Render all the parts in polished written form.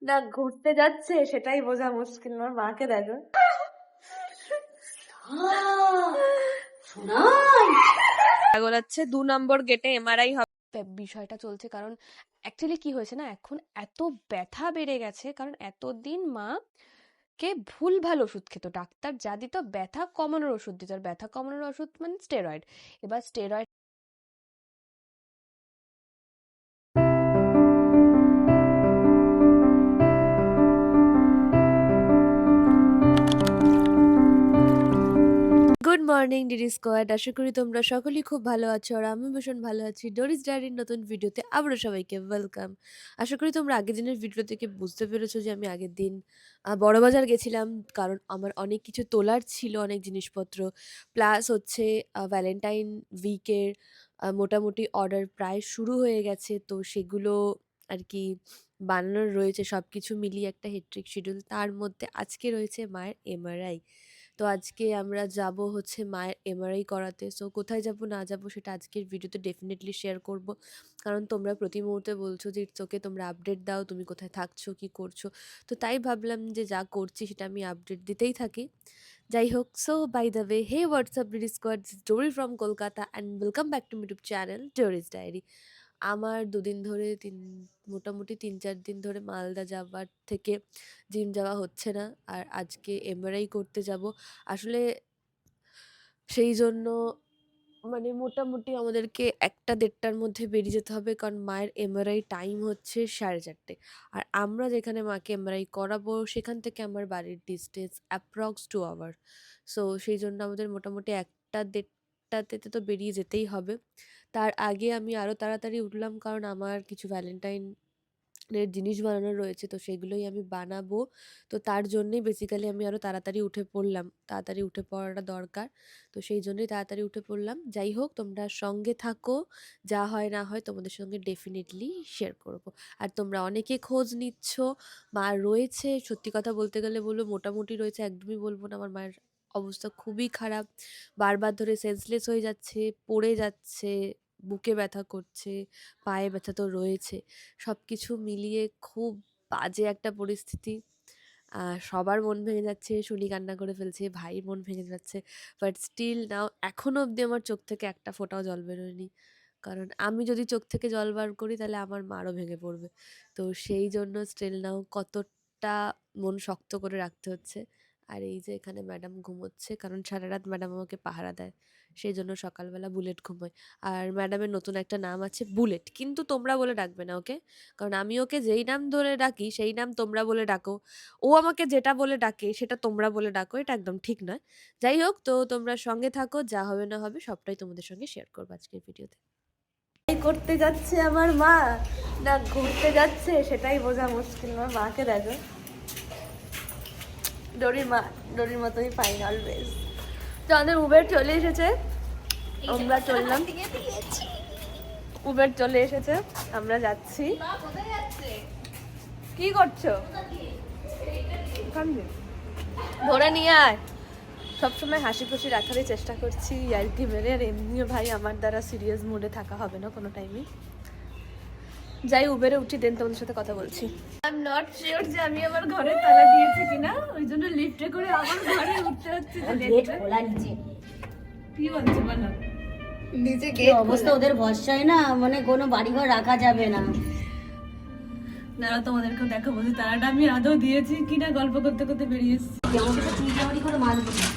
না ঘুরতে যাচ্ছে সেটাই বোঝা মুশকিল। আমার মাকে দেখো, গোলাচ্ছে 2 নম্বর গেটে এমআরআই হবে বিষয়টা চলছে। কারণ অ্যাকচুয়ালি কি হয়েছে না, এখন এত ব্যথা বেড়ে গেছে কারণ এতদিন মা কে ভুলভাল ওষুধ খেত। ডাক্তার যা দিত ব্যথা কমানোর ওষুধ দিত, আর ব্যথা কমানোর ওষুধ মানে স্টেরয়েড। এবার steroid good morning DD squad, আশা করি তোমরা সকলেই খুব ভালো আছো আর আমি ভীষণ ভালো আছি। ডোরিস ডায়েরির নতুন ভিডিওতে আবারও সবাইকে ওয়েলকাম। আশা করি তোমরা আগের দিনের ভিডিও থেকে বুঝতে পেরেছো যে আমি আগের দিন বড়বাজার গেছিলাম, কারণ আমার অনেক কিছু তোলার ছিল, অনেক জিনিসপত্র। প্লাস হচ্ছে ভ্যালেন্টাইন উইকের মোটামুটি অর্ডার প্রায় শুরু হয়ে গেছে, তো সেগুলো আর কি বানানোর রয়েছে। সব কিছু মিলিয়ে একটা হেট্রিক শিডিউল। তার মধ্যে আজকে রয়েছে মায়ের এমআরআই। তো আজকে আমরা যাব হচ্ছে মায়ের এমআরআই করাতে। সো কোথায় যাব না যাব সেটা আজকের ভিডিওতে ডেফিনেটলি শেয়ার করব, কারণ তোমরা প্রতি মুহূর্তে বলছো যে ইটস ওকে, তোমরা আপডেট দাও, তুমি কোথায় থাকছো কী করছো। তো তাই ভাবলাম যে যা করছি সেটা আমি আপডেট দিতেই থাকি। যাই হোক, so by the way, hey what's up DD squad, Dori from Kolkata and welcome back to YouTube channel Doris diary. আমার দুদিন ধরে মোটামুটি 3-4 দিন ধরে মালদা যাবার থেকে জিম যাওয়া হচ্ছে না, আর আজকে এমআরআই করতে যাব। আসলে সেই জন্য মানে মোটামুটি আমাদেরকে 1টা-1:30টার মধ্যে বেরিয়ে যেতে হবে, কারণ মায়ের এমআরআই টাইম হচ্ছে 4:30। আর আমরা যেখানে মাকে এমআরআই করাবো সেখান থেকে আমার বাড়ির ডিস্টেন্স অ্যাপ্রক্স 2 আওয়ার। সো সেই জন্য আমাদের মোটামুটি 1টা-1:30টাতে তো বেরিয়ে যেতেই হবে। তার আগে আমি আরও তাড়াতাড়ি উঠলাম, কারণ আমার কিছু ভ্যালেন্টাইনের জিনিস বানানোর রয়েছে, তো সেগুলোই আমি বানাবো। তো তার জন্যেই বেসিক্যালি আমি আরও তাড়াতাড়ি উঠে পড়লাম, তাড়াতাড়ি উঠে পড়াটা দরকার। তো সেই জন্যই তাড়াতাড়ি উঠে পড়লাম। যাই হোক, তোমরা সঙ্গে থাকো, যা হয় না হয় তোমাদের সঙ্গে ডেফিনেটলি শেয়ার করব। আর তোমরা অনেকে খোঁজ নিচ্ছ, মা রয়েছে, সত্যি কথা বলতে গেলে বলবো মোটামুটি রয়েছে, একদমই বলবো না। আমার মায়ের অবস্থা খুবই খারাপ, বারবার ধরে সেন্সলেস হয়ে যাচ্ছে, পড়ে যাচ্ছে, বুকে ব্যথা করছে, পায়ে ব্যথা তো রয়েছে। সব কিছু মিলিয়ে খুব বাজে একটা পরিস্থিতি। সবার মন ভেঙে যাচ্ছে, শুনি কান্না করে ফেলছে, ভাইয়ের মন ভেঙে যাচ্ছে। বাট স্টিল নাও এখনও অবধি আমার চোখ থেকে একটা ফোঁটাও জল বেরোয়নি, কারণ আমি যদি চোখ থেকে জল বার করি তাহলে আমার মারও ভেঙে পড়বে। তো সেই জন্য স্টিল নাও কতটা মন শক্ত করে রাখতে হচ্ছে। আর এই যে এখানে ম্যাডাম ঘুমোচ্ছে, কারণ সারা রাত ম্যাডাম আমাকে পাহারা দেয়, সেই জন্য সকালবেলা বুলেট ঘুমোয়। আর ম্যাডামের নতুন একটা নাম আছে বুলেট, কিন্তু তোমরা বলে ডাকবে না ওকে, কারণ আমি ওকে যেই নাম ধরে ডাকি সেই নাম তোমরা বলে ডাকো, ও আমাকে যেটা বলে ডাকে সেটা তোমরা বলে ডাকো, এটা একদম ঠিক নয়। যাই হোক, তো তোমরা সঙ্গে থাকো, যা হবে না হবে সবটাই তোমাদের সঙ্গে শেয়ার করবো আজকের ভিডিওতে। করতে যাচ্ছে আমার মা না ঘুরতে যাচ্ছে সেটাই বোঝা মুশকিল। আমার মাকে দেখো, ডোরির মতোই ফাইন অলওয়েজ। তো আমাদের উবের চলে এসেছে, আমরা চললাম, উবের চলে এসেছে, আমরা যাচ্ছি। কি করছো? ধরে নিয়ে আয়। সবসময় হাসি খুশি রাখারই চেষ্টা করছি, আর কি মেরে। আর এমনিও ভাই আমার দ্বারা সিরিয়াস মুডে থাকা হবে না কোনো টাইমই। যাই উবেরে উঠি, দেন তোমাদের সাথে কথা বলছি। আই এম নট শিওর যে আমি আমার ঘরে তালা দিয়েছি কিনা, ওই জন্য লিফটে করে আমার ঘরে উঠতে হচ্ছে। গেট খোলা নিচে কি বলছো বলো? নিচে গেট অবস্থা ওদের ভরসায় না, মানে কোনো বাড়িঘর রাখা যাবে না। দাঁড়াও তোমাদেরকেও দেখাবো যে তারাটা আমি আদৌ দিয়েছি কিনা, গল্প করতে করতে বেরিয়ে এসেছি। আমাকে তো চিড়িয়াবাড়ি করে মারবে না।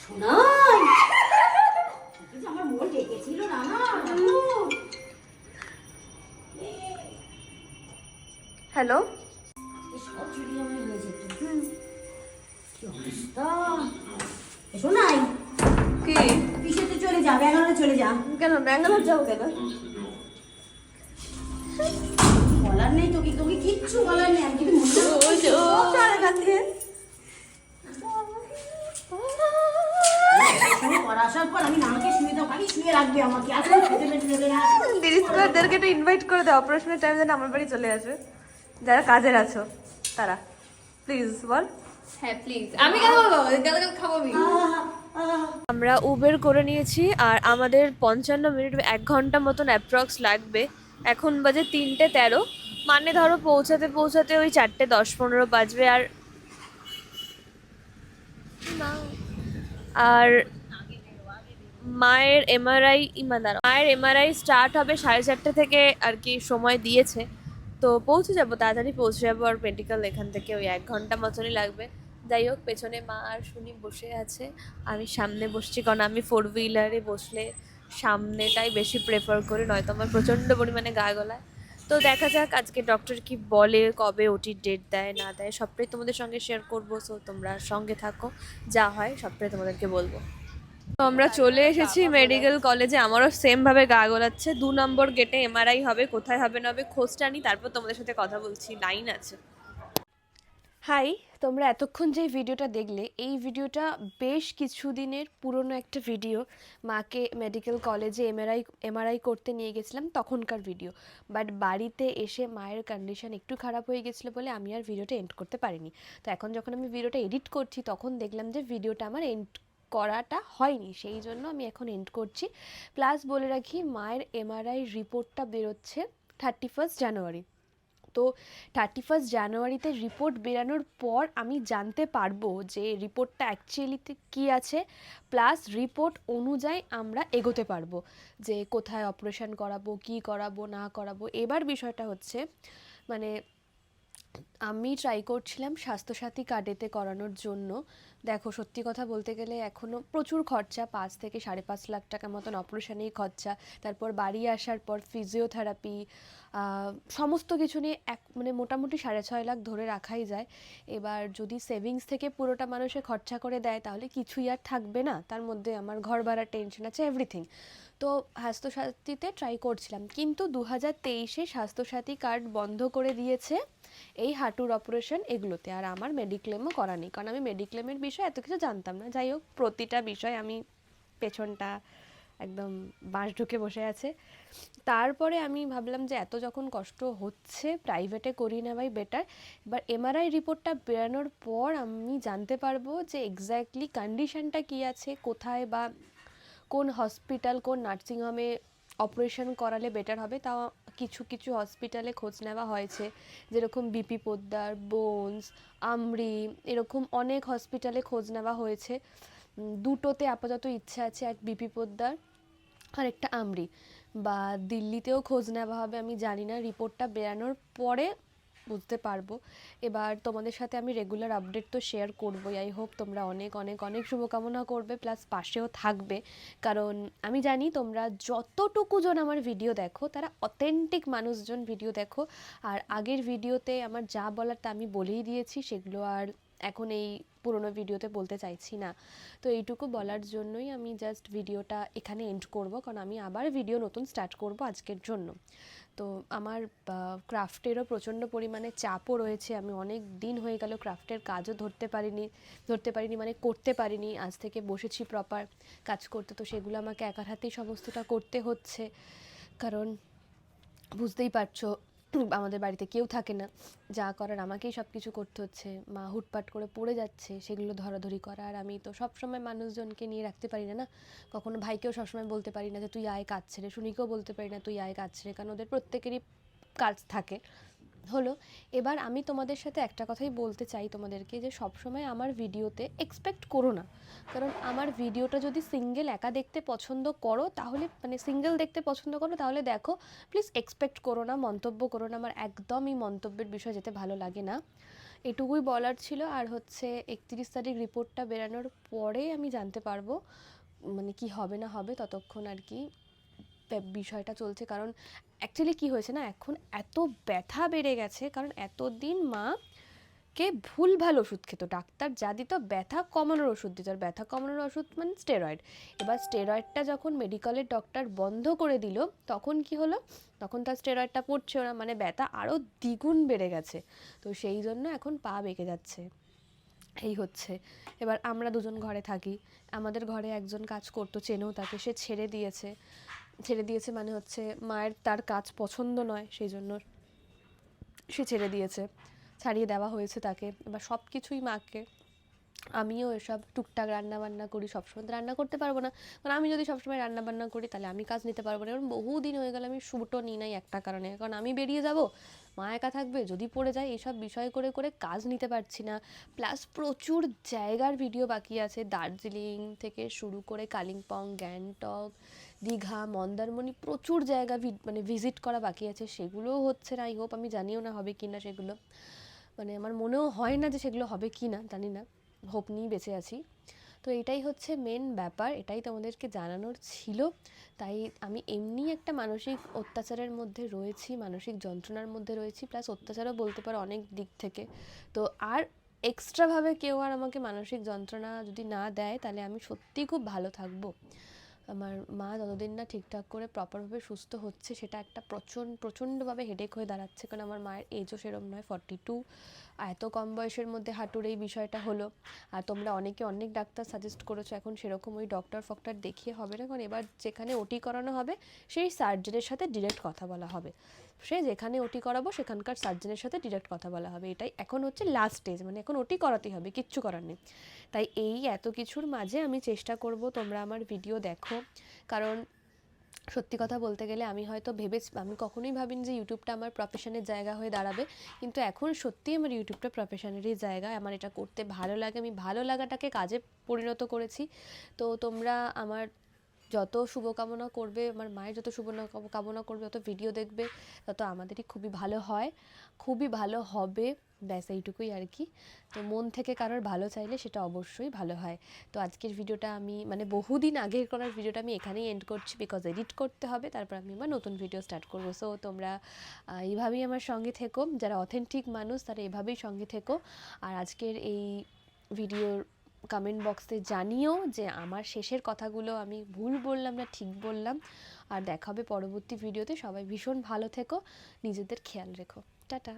শোনাই আমার মন ডেকেছিল না না। হ্যালো, সব চিড়িয়াবাড়ি হয়েছে তো। কি অবস্থা শোনাই, কি কিসেতে চলে যা, ব্যাঙ্গালোরে চলে যা। কেন ব্যাঙ্গালোর যাবো কেন? বলার নেই তোকে, তোকে কিচ্ছু বলার নেই। আমি যদি এখান থেকে আসার পর আমি নামকে শুয়ে দাও, খালি শুয়ে রাখবে আমাকে। আসলে খেতে পেতে দেবে না। দিদিদেরকে একটু ইনভাইট করে দাও, অপারেশনের টাইম যেন আমার বাড়ি চলে আসে, যারা কাজের আছো তারা। প্লিজ বল। হ্যাঁ প্লিজ। আমি কেন বলবো? গেলে খাবো আমি। আমরা উবের করে নিয়েছি আর আমাদের 55 মিনিট 1 ঘন্টা মতন অ্যাপ্রক্স লাগবে। এখন বাজে 3:13, মানে ধরো পৌঁছাতে পৌঁছাতে ওই 4:10-15 বাজবে। আর না, আর মায়ের এমআরআই স্টার্ট হবে 4:30 থেকে আর কি, সময় দিয়েছে। তো পৌঁছে যাবো, তাড়াতাড়ি পৌঁছে যাবো। আর মেডিকেল এখান থেকে ওই 1 ঘন্টা মতনই লাগবে। যাই হোক, পেছনে মা আর শুনি বসে আছে, আমি সামনে বসছি, কারণ আমি 4 হুইলারে বসলে সামনেটাই বেশি প্রেফার করি, নয়তো আমার প্রচণ্ড পরিমাণে গা গলায়। তো দেখা যাক আজকে ডক্টর কি বলে, কবে ওটির ডেট দেয় না দেয়, সবটাই তোমাদের সঙ্গে শেয়ার করবো। সো তোমরা সঙ্গে থাকো, যা হয় সবটাই তোমাদেরকে বলবো। তো আমরা চলে এসেছি মেডিকেল কলেজে। আমারও সেম ভাবে গা গোলাচ্ছে। 2 নম্বর গেটে এমআরআই হবে, কোথায় হবে না হবে খোঁজটা নিই, তারপর তোমাদের সাথে কথা বলছি। লাইন আছে। হাই, তোমরা এতক্ষণ যে ভিডিওটা দেখলে, এই ভিডিওটা বেশ কিছুদিনের পুরনো একটা ভিডিও। মাকে মেডিকেল কলেজে এমআরআই করতে নিয়ে গেছিলাম তখনকার ভিডিও। বাট বাড়িতে এসে মায়ের কন্ডিশন একটু খারাপ হয়ে গেছিলো বলে আমি আর ভিডিওটা এন্ড করতে পারিনি। তো এখন যখন আমি ভিডিওটা এডিট করছি, তখন দেখলাম যে ভিডিওটা আমার এন্ড করাটা হয়নি, সেই জন্য আমি এখন এন্ড করছি। প্লাস বলে রাখি, মায়ের এমআরআই রিপোর্টটা বেরোচ্ছে 31 জানুয়ারি। তো 31 জানুয়ারিতে রিপোর্ট বেরানোর পর আমি জানতে পারবো যে রিপোর্টটা অ্যাকচুয়ালিতে কী আছে, প্লাস রিপোর্ট অনুযায়ী আমরা এগোতে পারবো যে কোথায় অপারেশন করাবো, কী করাবো না করাবো। এবার বিষয়টা হচ্ছে, মানে আমি ট্রাই করছিলাম স্বাস্থ্যসাথী কার্ডেতে করানোর জন্য। দেখো, সত্যি কথা বলতে গেলে এখনও প্রচুর খরচা, 5 থেকে 5.5 লাখ টাকা মতন অপারেশনেই খরচা। তারপর বাড়ি আসার পর ফিজিওথেরাপি, সমস্ত কিছু নিয়ে মানে মোটামুটি 6.5 লাখ ধরে রাখাই যায়। এবার যদি সেভিংস থেকে পুরোটা মানুষে খরচা করে দেয়, তাহলে কিছুই আর থাকবে না। তার মধ্যে আমার ঘর ভাড়ার টেনশন আছে, এভরিথিং। তো স্বাস্থ্যসাথীতে ট্রাই করছিলাম, কিন্তু 2023-এ স্বাস্থ্যসাথী কার্ড বন্ধ করে দিয়েছে এই হাঁটুর অপারেশন এগুলোতে। আর আমার মেডিক্লেমও করা নেই, কারণ আমি মেডিক্লেমের বিষয়ে এত কিছু জানতাম না। যাই হোক, প্রতিটা বিষয় আমি পেছনটা একদম বাঁশ ঢুকে বসে আছে। তারপরে আমি ভাবলাম যে এত যখন কষ্ট হচ্ছে, প্রাইভেটে করিয়ে নেওয়াই বেটার। এবার এমআরআই রিপোর্টটা বেরানোর পর আমি জানতে পারবো যে এক্স্যাক্টলি কন্ডিশনটা কী আছে, কোথায় বা কোন হসপিটাল, কোন নার্সিংহোমে অপারেশন করালে বেটার হবে। তাও কিছু কিছু হসপিটালে খোঁজ নেওয়া হয়েছে, যেরকম বিপি পোদ্দার, বোনস, আমরি, এরকম অনেক হসপিটালে খোঁজ নেওয়া হয়েছে। দুটোতে আপাতত ইচ্ছা আছে, এক বিপি পোদ্দার আর একটা আমরি। বা দিল্লিতেও খোঁজ নেওয়া হবে, আমি জানি না, রিপোর্টটা বেরানোর পরে বুঝতে পারবো। এবার তোমাদের সাথে আমি রেগুলার আপডেট তো শেয়ার করবোই। আই হোপ তোমরা অনেক অনেক অনেক শুভকামনা করবে, প্লাস পাশেও থাকবে। কারণ আমি জানি তোমরা যতটুকু জন আমার ভিডিও দেখো, তারা অথেন্টিক মানুষজন ভিডিও দেখো। আর আগের ভিডিওতে আমার যা বলার তা আমি বলেই দিয়েছি, সেগুলো আর এখন এই পুরোনো ভিডিওতে বলতে চাইছি না। তো এইটুকু বলার জন্যই আমি জাস্ট ভিডিওটা এখানে এন্ড করব, কারণ আমি আবার ভিডিও নতুন স্টার্ট করব আজকের জন্য। তো আমার ক্রাফটেরও প্রচণ্ড পরিমাণে চাপও রয়েছে। আমি অনেক দিন হয়ে গেল ক্রাফটের কাজও ধরতে পারিনি মানে করতে পারিনি। আজ থেকে বসেছি প্রপার কাজ করতে, তো সেগুলো আমাকে একার হাতেই সমস্তটা করতে হচ্ছে। কারণ বুঝতেই পারছো, আমাদের বাড়িতে কেউ থাকে না, যা করার আমাকেই সব কিছু করতে হচ্ছে। মা হুটপাট করে পড়ে যাচ্ছে, সেগুলো ধরাধরি করা। আর আমি তো সবসময় মানুষজনকে নিয়ে রাখতে পারি না, না। কখনো ভাইকেও সবসময় বলতে পারি না যে তুই আয় কাজ ছেড়ে, শুনিকেও বলতে পারি না তুই আয় কাজ ছেড়ে, কারণ ওদের প্রত্যেকেরই কাজ থাকে। হলো, এবার আমি তোমাদের সাথে একটা কথাই বলতে চাই তোমাদেরকে, যে সবসময় আমার ভিডিওতে এক্সপেক্ট করো না। কারণ আমার ভিডিওটা যদি সিঙ্গেল একা দেখতে পছন্দ করো, তাহলে মানে সিঙ্গেল দেখতে পছন্দ করো তাহলে দেখো, প্লিজ এক্সপেক্ট করো না, মন্তব্য করো না। আমার একদমই মন্তব্যের বিষয় যেতে ভালো লাগে না। এটুকুই বলার ছিল। আর হচ্ছে 31 তারিখ রিপোর্টটা বেরানোর পরে আমি জানতে পারবো মানে কি হবে না হবে। ততক্ষণ আর কি বিষয়টা চলছে। কারণ অ্যাকচুয়ালি কী হয়েছে না, এখন এত ব্যথা বেড়ে গেছে, কারণ এতদিন মাকে ভুলভাল ওষুধ খেত। ডাক্তার যা দিত ব্যথা কমানোর ওষুধ দিত, আর ব্যথা কমানোর ওষুধ মানে স্টেরয়েড। এবার স্টেরয়েডটা যখন মেডিকেলের ডক্টর বন্ধ করে দিল, তখন কি হলো, তখন তার স্টেরয়েডটা পড়ছে না, মানে ব্যথা আরও দ্বিগুণ বেড়ে গেছে। তো সেই জন্য এখন পা বেঁকে যাচ্ছে, এই হচ্ছে। এবার আমরা দুজন ঘরে থাকি, আমাদের ঘরে একজন কাজ করতো, চেনেও তাকে, সে ছেড়ে দিয়েছে মানে হচ্ছে মায়ের তার কাজ পছন্দ নয়, সেই জন্য সে ছাড়িয়ে দেওয়া হয়েছে তাকে। এবার সব কিছুই মাকে আমিও এসব টুকটাক রান্নাবান্না করি, সবসময় তো রান্না করতে পারবো না, কারণ আমি যদি সবসময় রান্নাবান্না করি তাহলে আমি কাজ নিতে পারবো না। কারণ বহুদিন হয়ে গেল আমি শ্যুটও নিই নাই একটা কারণে, কারণ আমি বেরিয়ে যাব, মা একা থাকবে, যদি পড়ে যায়, এইসব বিষয় করে করে কাজ নিতে পারছি না। প্লাস প্রচুর জায়গার ভিডিও বাকি আছে, দার্জিলিং থেকে শুরু করে কালিম্পং, গ্যাংটক, দীঘা, মন্দারমণি, প্রচুর জায়গা মানে ভিজিট করা বাকি আছে, সেগুলোও হচ্ছে না। আই হোপ, আমি জানিও না হবে কি না সেগুলো, মানে আমার মনেও হয় না যে সেগুলো হবে কি না, জানি না, হোপ নিয়েই বেঁচে আছি। তো এটাই হচ্ছে মেন ব্যাপার, এটাই তোমাদেরকে জানানোর ছিল। তাই আমি এমনি একটা মানসিক অত্যাচারের মধ্যে রয়েছি, মানসিক যন্ত্রণার মধ্যে রয়েছি, প্লাস অত্যাচারও বলতে পারো অনেক দিক থেকে। তো আর এক্সট্রাভাবে কেউ আর আমাকে মানসিক যন্ত্রণা যদি না দেয় তাহলে আমি সত্যিই খুব ভালো থাকবো। আমার মা যতদিন না ঠিকঠাক করে প্রপারভাবে সুস্থ হচ্ছে, সেটা একটা প্রচণ্ডভাবে হেডেক হয়ে দাঁড়াচ্ছে, কারণ আমার মায়ের এজও সেরম নয়, 42, আর এত কম বয়সের মধ্যে হাঁটুর এই বিষয়টা হলো। আর তোমরা অনেকে অনেক ডাক্তার সাজেস্ট করেছো, এখন সেরকম ওই ডক্টর ফক্টর দেখিয়ে হবে না, কারণ এবার যেখানে ওটি করানো হবে সেই সার্জনের সাথে ডিরেক্ট কথা বলা হবে, সে যেখানে ওটি করাবো সেখানকার সার্জনের সাথে ডিরেক্ট কথা বলা হবে, এটাই এখন হচ্ছে লাস্ট স্টেজ, মানে এখন ওটি করাতেই হবে, কিচ্ছু করার নেই। তাই এই এত কিছুর মাঝে আমি চেষ্টা করব তোমরা আমার ভিডিও দেখো, কারণ সত্যি কথা বলতে গেলে আমি কখনোই ভাবিনি যে ইউটিউবটা আমার প্রফেশনের জায়গা হয়ে দাঁড়াবে, কিন্তু এখন সত্যিই আমার ইউটিউবটা প্রফেশনেরই জায়গা, আমার এটা করতে ভালো লাগে, আমি ভালো লাগাটাকে কাজে পরিণত করেছি। তো তোমরা আমার যত শুভকামনা করবে, আমার মায়ের যত কামনা করবে, যত ভিডিও দেখবে, তত আমাদেরই খুবই ভালো হয়, খুবই ভালো হবে, ব্যাস এইটুকুই আর কি। তো মন থেকে কারোর ভালো চাইলে সেটা অবশ্যই ভালো হয়। তো আজকের ভিডিওটা আমি মানে বহুদিন আগের করার ভিডিওটা আমি এখানেই এন্ড করছি, বিকজ এডিট করতে হবে, তারপর আমি আবার নতুন ভিডিও স্টার্ট করবো। সো তোমরা এইভাবেই আমার সঙ্গে থেকো, যারা অথেন্টিক মানুষ তারা এভাবেই সঙ্গে থেকো। আর আজকের এই ভিডিওর কমেন্ট বক্সে জানিও যে আমার শেষের কথাগুলো আমি ভুল বললাম না ঠিক বললাম। আর দেখা হবে পরবর্তী ভিডিওতে, সবাই ভীষণ ভালো থেকো, নিজেদের খেয়াল রেখো, টাটা।